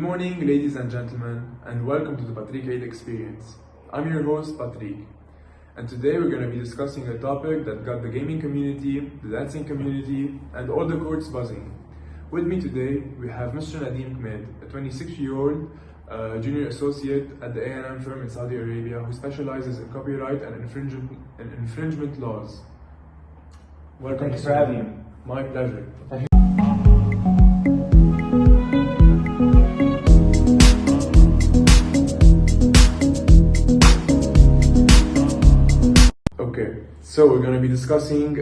morning, ladies and gentlemen, and welcome to the Kmeid experience. I'm your host, Patrick, and today we're going to be discussing a topic that got the gaming community, the dancing community, and all the courts buzzing. With me today, we have Mr. Nadim Kmeid, a 26-year-old junior associate at the A&M firm in Saudi Arabia who specializes in copyright and infringement laws. Welcome. Thanks for having me. My pleasure. So we're going to be discussing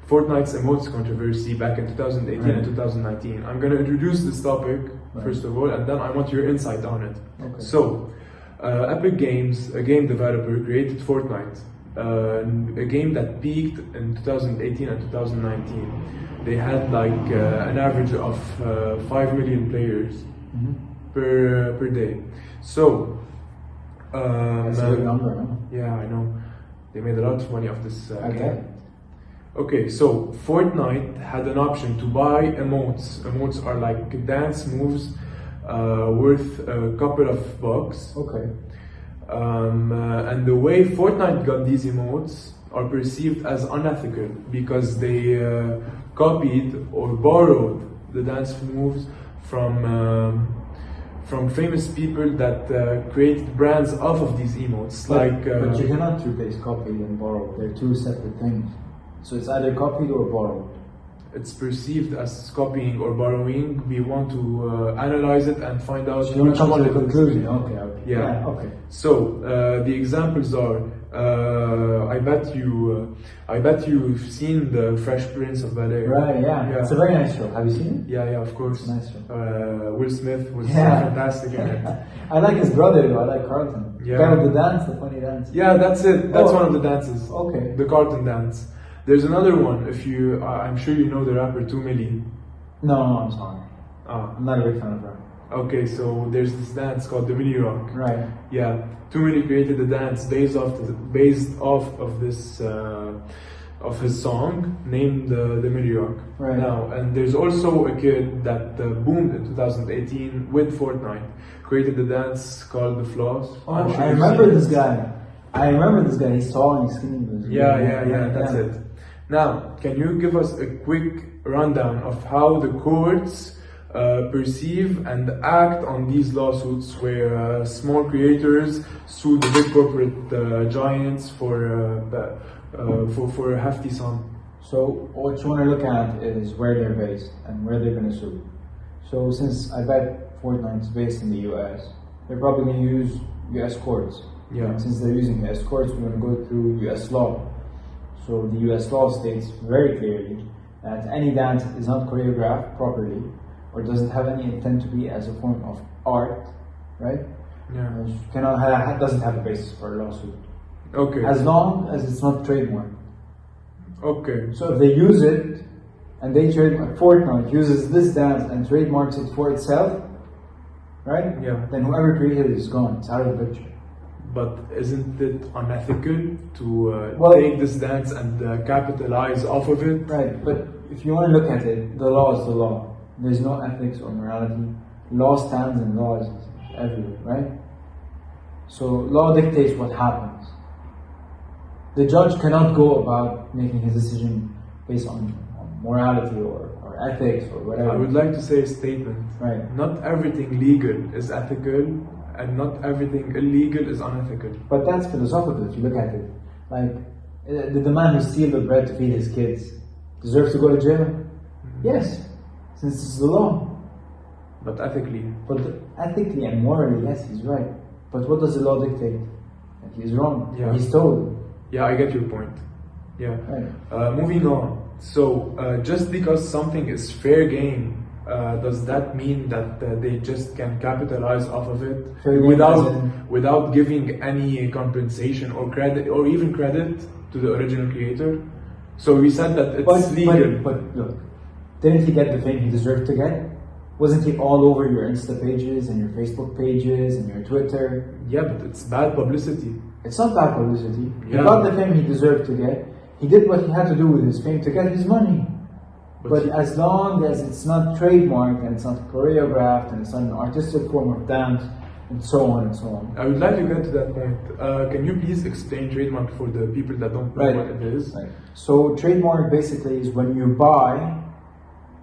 Fortnite's emotes controversy back in 2018 and 2019. I'm going to introduce this topic first of all, and then I want your insight on it. Okay. So, Epic Games, a game developer, created Fortnite, a game that peaked in 2018 and 2019. They had like an average of 5 million players per day. So, that's a big number, no? Yeah, I know. They made a lot of money off this Okay. Okay, so Fortnite had an option to buy emotes. Emotes are like dance moves worth a couple of bucks. Okay. And the way Fortnite got these emotes are perceived as unethical because they copied or borrowed the dance moves from famous people that created brands off of these emotes. But you cannot replace copied and borrowed. They're two separate things. So it's either copied or borrowed. It's perceived as copying or borrowing. We want to analyze it and find out. So you want to come to the conclusion. Okay. Yeah. Okay. So the examples are. I bet you've seen the Fresh Prince of Bel-Air. Right. Yeah. It's a very nice show. Have you seen it? Yeah. Of course. It's a nice show. Will Smith was fantastic in it. I like his brother though. I like Carlton. Yeah. Kind of the dance, the funny dance. Yeah, that's it. That's one of the dances. Okay. The Carlton dance. There's another one. If you, I'm sure you know the rapper 2 Milli. No, I'm sorry. I'm not a big fan of rap. Okay, so there's this dance called the Milli Rock. Right. Yeah, 2 Milli created a dance based off of this of his song named the Milli Rock. Right. Now, and there's also a kid that boomed in 2018 with Fortnite. Created a dance called the Floss. Oh, I remember this guy. He's tall and skinny. Yeah. That's it. Now, can you give us a quick rundown of how the courts perceive and act on these lawsuits where small creators sue the big corporate giants for a hefty sum? So what you want to look at is where they're based and where they're going to sue. So since I bet Fortnite's based in the US, they're probably going to use US courts. Yeah. And since they're using US courts, we're going to go through US law. So the US law states very clearly that any dance is not choreographed properly or doesn't have any intent to be as a form of art, right? Yeah. Doesn't have a basis for a lawsuit. Okay. As long as it's not trademarked. Okay. So if they use it and they trademark, Fortnite uses this dance and trademarks it for itself, right? Yeah. Then whoever created it is gone. It's out of the picture. But isn't it unethical to take this dance and capitalize off of it? Right, but if you want to look at it, the law is the law. There's no ethics or morality. Law stands and law is everywhere, right? So law dictates what happens. The judge cannot go about making his decision based on morality or ethics or whatever. I would like to say a statement. Right. Not everything legal is ethical, and not everything illegal is unethical. But that's philosophical if you look at it. Like, did the man who steals the bread to feed his kids deserve to go to jail? Yes, since it's the law. But ethically? But ethically and morally, yes, he's right. But what does the law dictate? That he's wrong. Yeah. He's told. Yeah, I get your point. Yeah. Right. Moving on. So, just because something is fair game, does that mean that they just can capitalize off of it without giving any compensation or credit or even credit to the original creator? So we said that it's legal. But look, didn't he get the fame he deserved to get? Wasn't he all over your Insta pages and your Facebook pages and your Twitter? Yeah, but it's bad publicity. It's not bad publicity. Yeah. He got the fame he deserved to get. He did what he had to do with his fame to get his money. But as long as it's not trademarked and it's not choreographed and it's not an artistic form of dance and so on and so on. I would like to get to that point. Can you please explain trademark for the people that don't know what it is? Right. So trademark basically is when you buy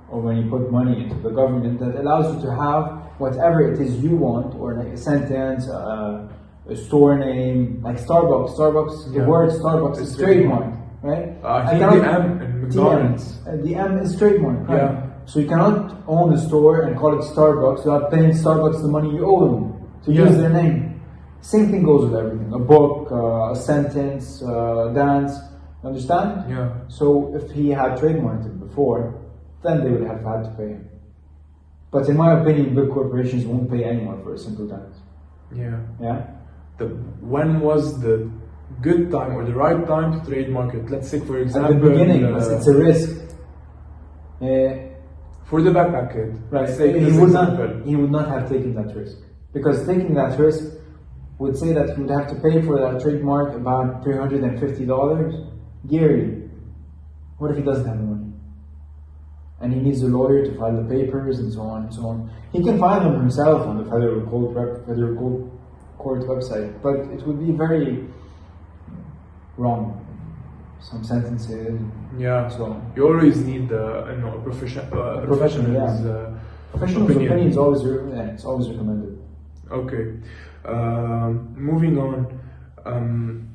or when you put money into the government that allows you to have whatever it is you want, or like a sentence, a store name, like Starbucks. The word Starbucks is trademarked, right? I think the M in McDonald's. The M is trademarked, right? Yeah. So you cannot own a store and call it Starbucks without paying Starbucks the money you owe them to use their name. Same thing goes with everything. A book, a sentence, dance. Understand? Yeah. So if he had trademarked it before, then they would have had to pay him. But in my opinion, big corporations won't pay anyone for a simple dance. Yeah. Yeah. When was the good time or the right time to trademark it? Let's say, for example, at the beginning, it's a risk. For the backpack kid, right? Let's say He would not have taken that risk, because taking that risk would say that he would have to pay for that trademark about $350 yearly. What if he doesn't have the money? And he needs a lawyer to file the papers and so on and so on. He can file them himself on the Federal Court website, but it would be very wrong. Some sentences. Yeah. So you always need a professional's opinion is always it's always recommended. Okay. Moving on.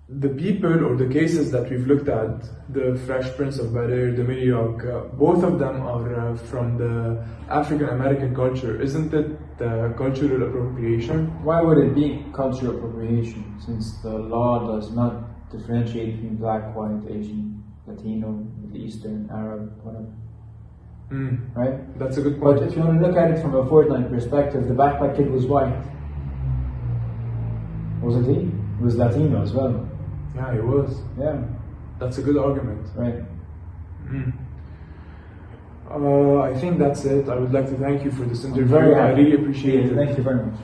The people or the cases that we've looked at, the Fresh Prince of Bel-Air, the New York, both of them are from the African American culture. Isn't it cultural appropriation? Why would it be cultural appropriation, since the law does not differentiate between black, white, Asian, Latino, Middle Eastern, Arab, whatever? Right? That's a good point. But if you want to look at it from a Fortnite perspective, the backpack kid was white. Wasn't he? He was Latino as well. Yeah, he was. Yeah. That's a good argument. Right. I think that's it. I would like to thank you for this interview. Very I happy. really appreciate it. Thank you very much.